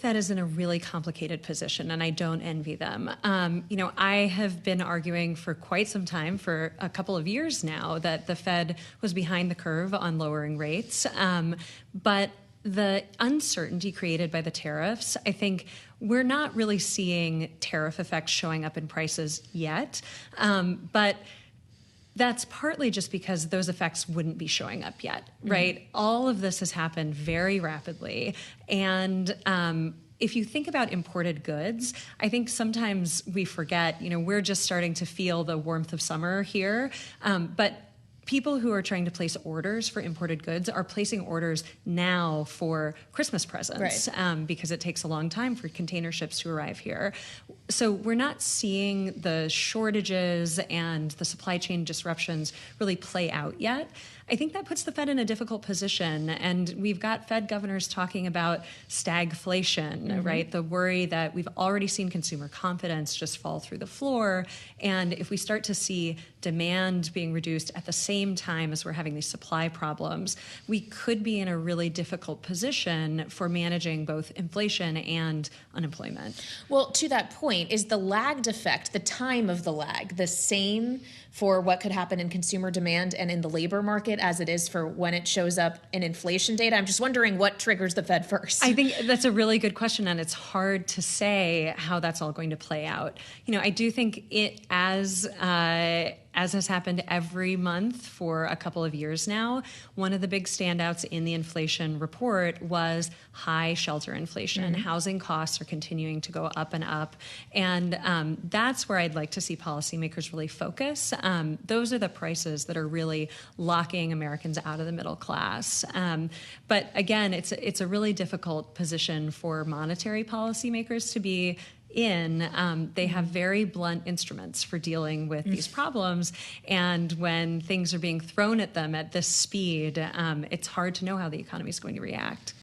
Fed is in a really complicated position, and I don't envy them. I have been arguing for quite some time, for a couple of years now, that the Fed was behind the curve on lowering rates. But the uncertainty created by the tariffs, I think we're not really seeing tariff effects showing up in prices yet. But that's partly just because those effects wouldn't be showing up yet, right? Mm-hmm. All of this has happened very rapidly. And if you think about imported goods, I think sometimes we forget, we're just starting to feel the warmth of summer here. But people who are trying to place orders for imported goods are placing orders now for Christmas presents, right? Because it takes a long time for container ships to arrive here. So we're not seeing the shortages and the supply chain disruptions really play out yet. I think that puts the Fed in a difficult position. And we've got Fed governors talking about stagflation, mm-hmm. right? The worry that we've already seen consumer confidence just fall through the floor. And if we start to see demand being reduced at the same time as we're having these supply problems, we could be in a really difficult position for managing both inflation and unemployment. Well, to that point, is the lagged effect, the time of the lag, the same for what could happen in consumer demand and in the labor market as it is for when it shows up in inflation data? I'm just wondering what triggers the Fed first. I think that's a really good question, and it's hard to say how that's all going to play out. I do think it, as has happened every month for a couple of years now, one of the big standouts in the inflation report was high shelter inflation. Mm-hmm. Housing costs are continuing to go up and up. And that's where I'd like to see policymakers really focus. Those are the prices that are really locking Americans out of the middle class. But again, it's a really difficult position for monetary policymakers to be in. They have very blunt instruments for dealing with these problems. And when things are being thrown at them at this speed, it's hard to know how the economy is going to react.